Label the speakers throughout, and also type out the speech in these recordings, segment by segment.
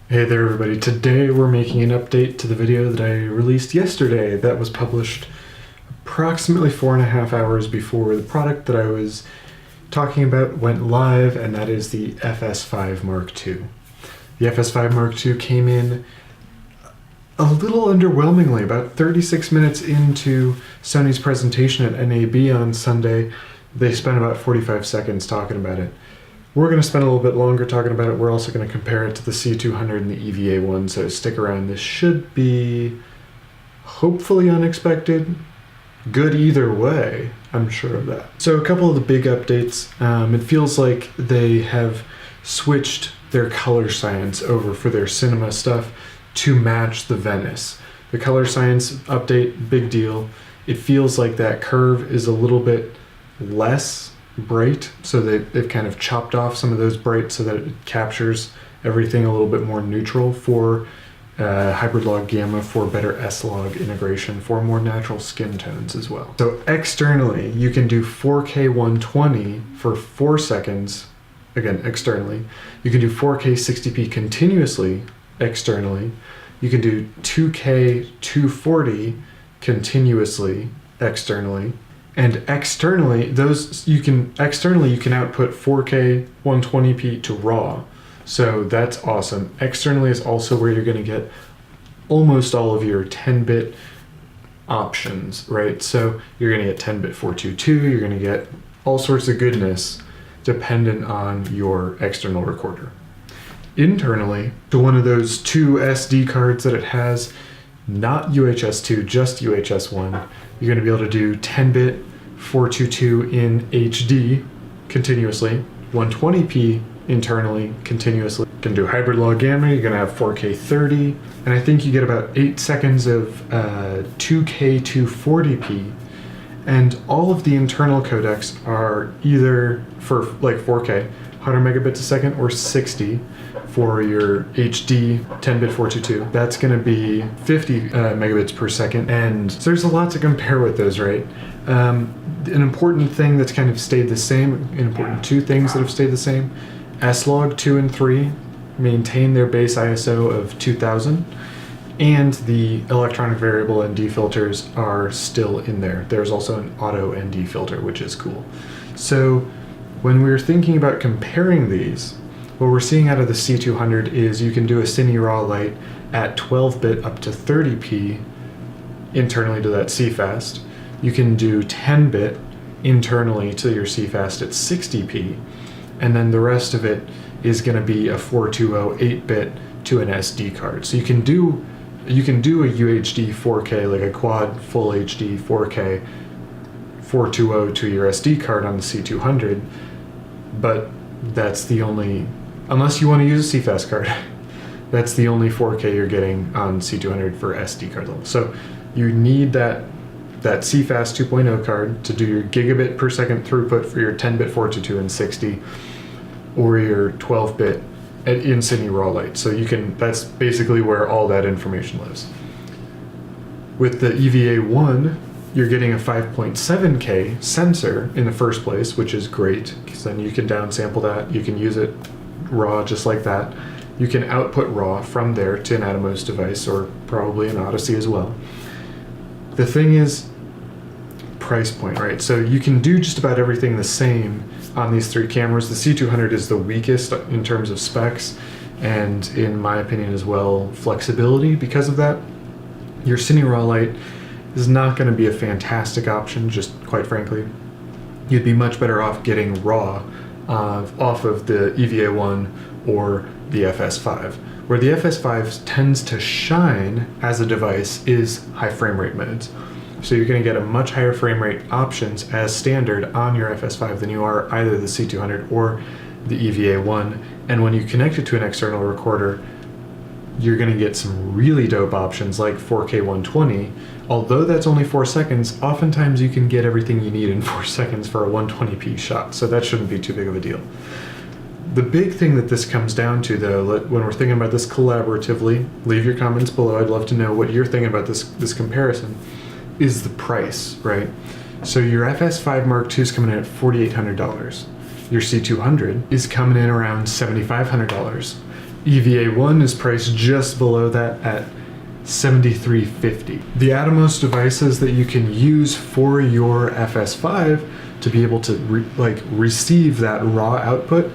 Speaker 1: Hey there everybody, today we're making an update to the video that I released yesterday that was published approximately 4.5 hours before the product that I was talking about went live, and that is the FS5 Mark II. The FS5 Mark II came in a little underwhelmingly, about 36 minutes into Sony's presentation at NAB on Sunday. They spent about 45 seconds talking about it. We're going to spend a little bit longer talking about it. We're also going to compare it to the C200 and the EVA-1, so stick around. This should be hopefully unexpected. Good either way, I'm sure of that. So a couple of the big updates. It feels like they have switched their color science over for their cinema stuff to match the Venice. The color science update, big deal. It feels like that curve is a little bit less bright, so they've kind of chopped off some of those bright so that it captures everything a little bit more neutral for hybrid log gamma, for better S-log integration, for more natural skin tones as well. So externally, you can do 4K 120 for 4 seconds, again externally. You can do 4K 60p continuously externally. You can do 2K 240 continuously externally. And externally, you can output 4K 120p to RAW. So that's awesome. Externally is also where you're going to get almost all of your 10-bit options, right? So you're going to get 10-bit 422, you're going to get all sorts of goodness dependent on your external recorder. Internally, to one of those two SD cards that it has, not UHS-2, just UHS-1, you're going to be able to do 10-bit 422 in HD continuously, 120p internally continuously. You can do hybrid log gamma, you're going to have 4K 30, and I think you get about 8 seconds of 2K 240p. And all of the internal codecs are either for like 4K, 100 megabits a second, or 60 for your HD 10-bit 422. That's going to be 50 megabits per second, and so there's a lot to compare with those, right? An important thing that's kind of stayed the same, two things that have stayed the same, S-log 2 and 3 maintain their base ISO of 2000, and the electronic variable ND filters are still in there. There's also an auto ND filter, which is cool. So when we're thinking about comparing these, what we're seeing out of the C200 is you can do a Cine Raw light at 12-bit up to 30p internally to that CFast. You can do 10-bit internally to your CFast at 60p, and then the rest of it is going to be a 420 8-bit to an SD card. So you can do a UHD 4K, like a quad full HD 4K 420 to your SD card on the C200, but that's the only, unless you want to use a CFast card, that's the only 4K you're getting on C200 for SD card level. So you need that CFast 2.0 card to do your gigabit per second throughput for your 10-bit 422 and 60, or your 12-bit in Cine Raw light. So that's basically where all that information lives. With the EVA-1, you're getting a 5.7K sensor in the first place, which is great, because then you can downsample that. You can use it raw just like that. You can output raw from there to an Atomos device, or probably an Odyssey as well. The thing is, price point, right? So you can do just about everything the same on these three cameras. The C200 is the weakest in terms of specs, and in my opinion as well, flexibility because of that. Your Cine Raw light is not going to be a fantastic option, just quite frankly. You'd be much better off getting raw off of the EVA-1 or the FS5. Where the FS5 tends to shine as a device is high frame rate modes. So you're going to get a much higher frame rate options as standard on your FS5 than you are either the C200 or the EVA-1. And when you connect it to an external recorder, you're going to get some really dope options like 4K 120. Although that's only 4 seconds, oftentimes you can get everything you need in 4 seconds for a 120p shot, so that shouldn't be too big of a deal. The big thing that this comes down to, though, when we're thinking about this collaboratively, leave your comments below. I'd love to know what you're thinking about this comparison, is the price, right? So your FS5 Mark II is coming in at $4,800. Your C200 is coming in around $7,500. EVA-1 is priced just below that at $73.50. The Atomos devices that you can use for your FS5 to be able to receive that raw output,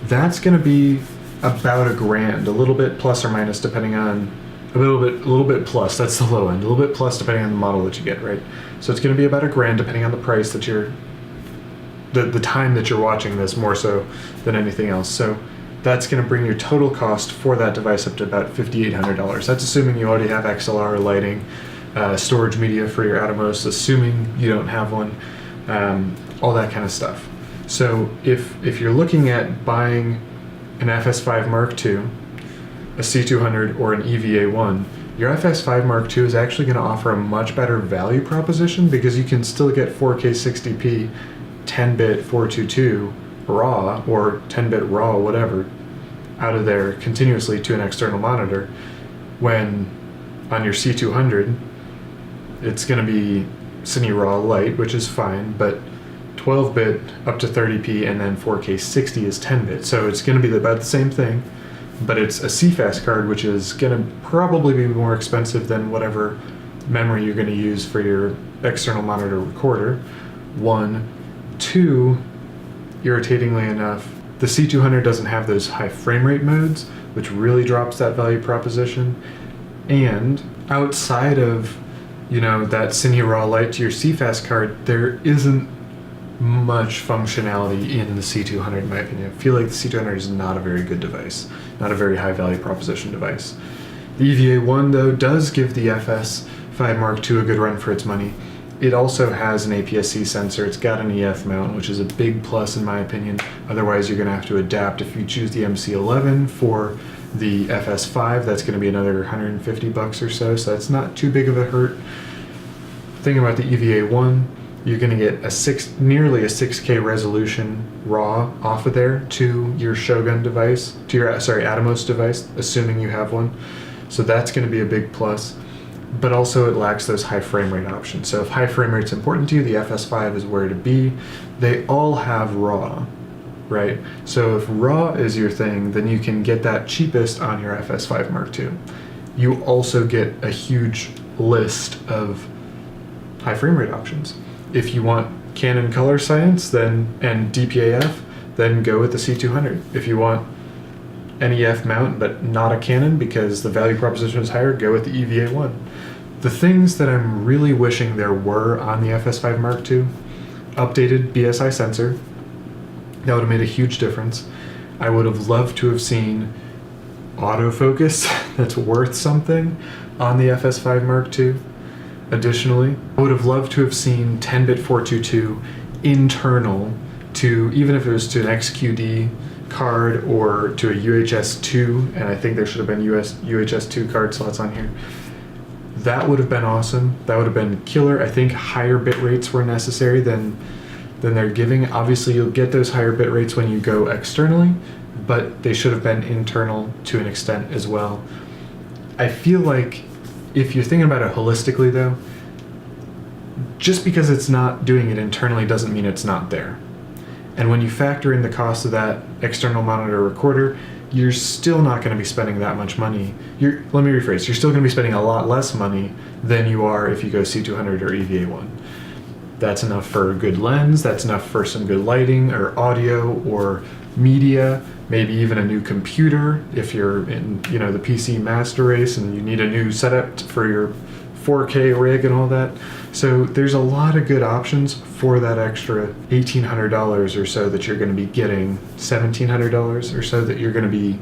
Speaker 1: that's going to be about $1,000, a little bit plus or minus depending on a little bit plus. That's the low end. A little bit plus depending on the model that you get, right? So it's going to be about $1,000 depending on the price that you're the time that you're watching this, more so than anything else. So that's going to bring your total cost for that device up to about $5,800. That's assuming you already have XLR lighting, storage media for your Atomos, assuming you don't have one, all that kind of stuff. So if you're looking at buying an FS5 Mark II, a C200, or an EVA-1, your FS5 Mark II is actually going to offer a much better value proposition because you can still get 4K 60p 10-bit 422 raw or 10-bit raw, whatever, out of there continuously to an external monitor, when on your C200 it's going to be Cine Raw Lite, which is fine, but 12-bit up to 30p and then 4K 60 is 10-bit. So it's going to be about the same thing, but it's a CFast card, which is going to probably be more expensive than whatever memory you're going to use for your external monitor recorder. 1. 2, irritatingly enough, the C200 doesn't have those high frame rate modes, which really drops that value proposition. And outside of, that Cine Raw Lite to your CFast card, there isn't much functionality in the C200 in my opinion. I feel like the C200 is not a very good device, not a very high value proposition device. The EVA-1 though does give the FS5 Mark II a good run for its money. It also has an APS-C sensor. It's got an EF mount, which is a big plus in my opinion. Otherwise, you're going to have to adapt. If you choose the MC11 for the FS5, that's going to be another $150 or so. So that's not too big of a hurt. Thinking about the EVA-1, you're going to get nearly a 6K resolution raw off of there to your Shogun device, to your Atomos device, assuming you have one. So that's going to be a big plus. But also it lacks those high frame rate options. So if high frame rate's important to you, the FS5 is where to be. They all have RAW, right? So if RAW is your thing, then you can get that cheapest on your FS5 Mark II. You also get a huge list of high frame rate options. If you want Canon color science and DPAF, then go with the C200. If you want NEF mount but not a Canon because the value proposition is higher, go with the EVA-1. The things that I'm really wishing there were on the FS5 Mark II: updated BSI sensor. That would have made a huge difference. I would have loved to have seen autofocus that's worth something on the FS5 Mark II. Additionally, I would have loved to have seen 10-bit 422 internal to, even if it was to an XQD card or to a UHS-2, and I think there should have been UHS-2 card slots on here. That would have been awesome. That would have been killer. I think higher bit rates were necessary than they're giving. Obviously, you'll get those higher bit rates when you go externally, but they should have been internal to an extent as well. I feel like if you're thinking about it holistically though, just because it's not doing it internally doesn't mean it's not there. And when you factor in the cost of that external monitor recorder, you're still not going to be spending that much money. Let me rephrase, you're still going to be spending a lot less money than you are if you go C200 or EVA-1. That's enough for a good lens, that's enough for some good lighting or audio or media, maybe even a new computer if you're in the PC master race and you need a new setup for your 4K rig and all that. So there's a lot of good options for that extra $1,800 or so that you're going to be getting, $1,700 or so that you're going to be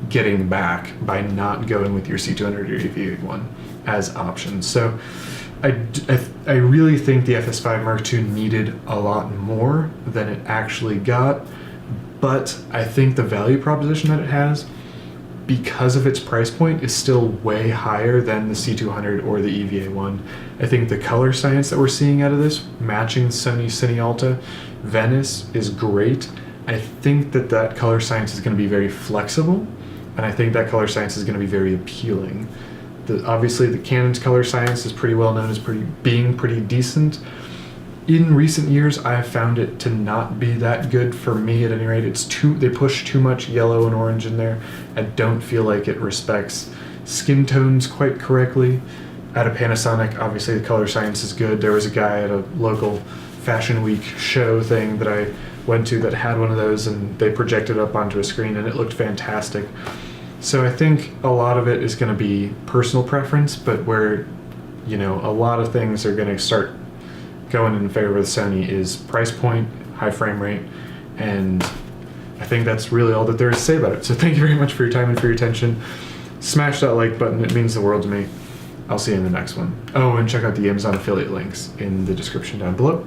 Speaker 1: getting back by not going with your C200 or EVA-1 as options. So I really think the FS5 Mark II needed a lot more than it actually got, but I think the value proposition that it has, because of its price point, is still way higher than the C200 or the EVA-1. I think the color science that we're seeing out of this, matching Sony Cine Venice, is great. I think that color science is going to be very flexible, and I think that color science is going to be very appealing. Obviously, the Canon's color science is pretty well known as being pretty decent. in recent years, I have found it to not be that good for me at any rate. They push too much yellow and orange in there. I don't feel like it respects skin tones quite correctly. At a Panasonic, obviously the color science is good. There was a guy at a local Fashion Week show thing that I went to that had one of those, and they projected up onto a screen and it looked fantastic. So I think a lot of it is going to be personal preference, but where, a lot of things are going to start going in favor of Sony is price point, high frame rate, and I think that's really all that there is to say about it. So thank you very much for your time and for your attention. Smash that like button, it means the world to me. I'll see you in the next one. Oh, and check out the Amazon affiliate links in the description down below.